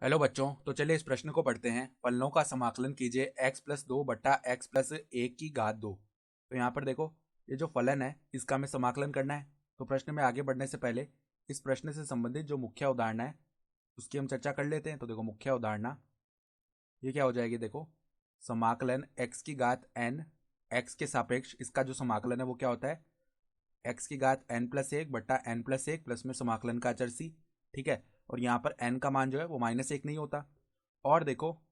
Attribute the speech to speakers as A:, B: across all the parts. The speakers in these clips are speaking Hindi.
A: हेलो बच्चों, तो चलिए इस प्रश्न को पढ़ते हैं। फलनों का समाकलन कीजिए x+2/x+1 की घात 2। तो यहाँ पर देखो, ये जो फलन है इसका हमें समाकलन करना है। तो प्रश्न में आगे बढ़ने से पहले इस प्रश्न से संबंधित जो मुख्य अवधारणा है उसकी हम चर्चा कर लेते हैं। तो देखो, मुख्य अवधारणा ये क्या हो जाएगी। देखो, समाकलन x की घात n, x के सापेक्ष इसका जो समाकलन है वो क्या होता है, x की घात n+1/n+1 प्लस में समाकलन का अचर c। ठीक है, और यहाँ पर n का मान जो है वो -1 नहीं होता। और देखो,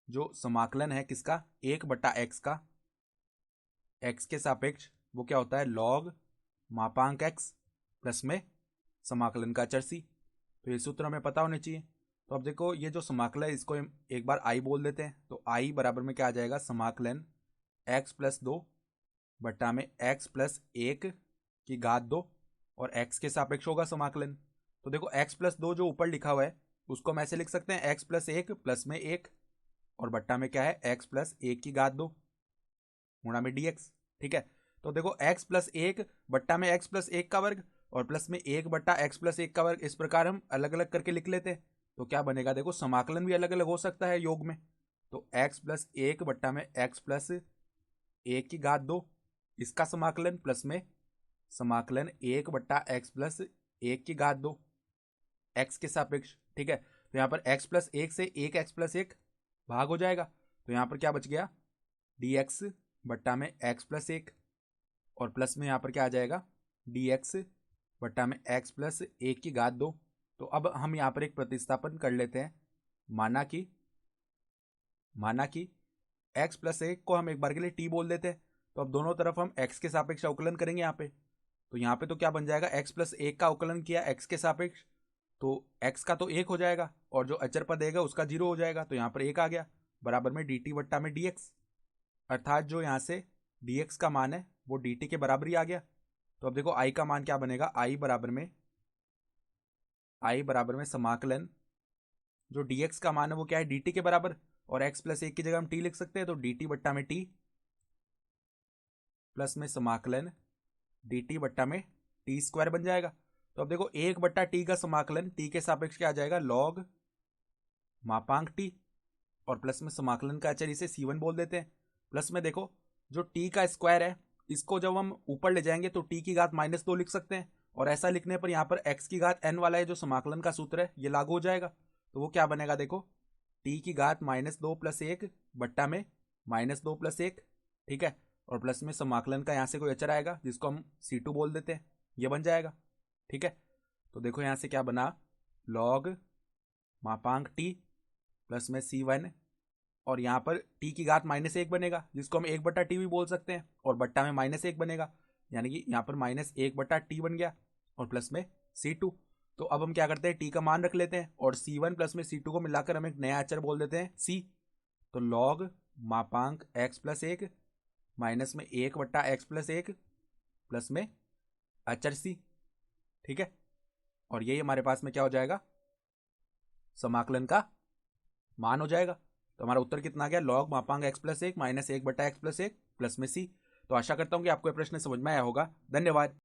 A: जो समाकलन है किसका, 1/x का, x के सापेक्ष वो क्या होता है, लॉग मापांक x प्लस में समाकलन का अचर c। तो ये सूत्र हमें पता होने चाहिए। तो अब देखो, ये जो समाकलन है इसको हम एक बार i बोल देते हैं। तो i बराबर में क्या आ जाएगा, समाकलन x+2/x+1 की घात 2, और x के सापेक्ष होगा समाकलन। तो देखो, x+2 जो ऊपर लिखा हुआ है उसको हम ऐसे लिख सकते हैं, x+1 प्लस में 1, और बट्टा में क्या है, x+1 की घात 2 गुणा में dx। ठीक है, तो देखो x+1 बट्टा में x+1 का वर्ग और प्लस में 1/x+1 का वर्ग, इस प्रकार हम अलग अलग करके लिख लेते हैं। तो क्या बनेगा, देखो समाकलन भी अलग अलग हो सकता है योग में। तो x+1 बट्टा में x+1 की घात 2, इसका समाकलन प्लस में समाकलन 1/x+1 की घात 2 x के सापेक्ष। ठीक है, तो यहाँ पर x+1 से 1x+1 भाग हो जाएगा। तो यहाँ पर क्या बच गया, dx बट्टा में x+1, और प्लस में यहाँ पर क्या आ जाएगा, dx बट्टा में x+1 की घात 2। तो अब हम यहाँ पर एक प्रतिस्थापन कर लेते हैं। माना कि x+1 को हम एक बार के लिए t बोल देते हैं। तो अब दोनों तरफ हम x के सापेक्ष अवकलन करेंगे यहाँ पे। तो यहाँ पे तो क्या बन जाएगा, x+1 का अवकलन किया x के सापेक्ष, तो x का तो 1 हो जाएगा और जो अचर पद देगा उसका 0 हो जाएगा। तो यहाँ पर 1 आ गया, बराबर में dt बट्टा में dx, अर्थात जो यहाँ से dx का मान है वो dt के बराबर ही आ गया। तो अब देखो i का मान क्या बनेगा, i बराबर में समाकलन, जो dx का मान है वो क्या है, dt के बराबर, और x+1 की जगह हम t लिख सकते हैं। तो dt बट्टा में t प्लस में समाकलन dt बट्टा में t² बन जाएगा। तो अब देखो, 1/t का समाकलन t के सापेक्ष क्या आ जाएगा, लॉग मापांक t, और प्लस में समाकलन का अचर इसे c1 बोल देते हैं। प्लस में देखो, जो t का स्क्वायर है इसको जब हम ऊपर ले जाएंगे तो t की घात -2 लिख सकते हैं, और ऐसा लिखने पर यहाँ पर x की घात n वाला है जो समाकलन का सूत्र है ये लागू हो जाएगा। तो वो क्या बनेगा, देखो t की घात -2 + 1 बट्टा में -2 + 1। ठीक है, और प्लस में समाकलन का यहाँ से कोई अचर आएगा जिसको हम c2 बोल देते हैं, ये बन जाएगा। ठीक है, तो देखो यहाँ से क्या बना, लॉग मापांक t प्लस में c1, और यहाँ पर t की घात -1 बनेगा जिसको हम 1/t भी बोल सकते हैं, और बट्टा में -1 बनेगा, यानी कि यहाँ पर -1/t बन गया, और प्लस में c2। तो अब हम क्या करते हैं, t का मान रख लेते हैं और c1 प्लस में c2 को मिलाकर हम एक नया अचर बोल देते हैं c। तो लॉग मापांक x+1 माइनस में 1/x+1 प्लस में अचर c। ठीक है, और यही हमारे पास में क्या हो जाएगा, समाकलन का मान हो जाएगा। तो हमारा उत्तर कितना आ गया, लॉग मापांक x+1 माइनस 1/x+1 प्लस में c। तो आशा करता हूं कि आपको यह प्रश्न समझ में आया होगा। धन्यवाद।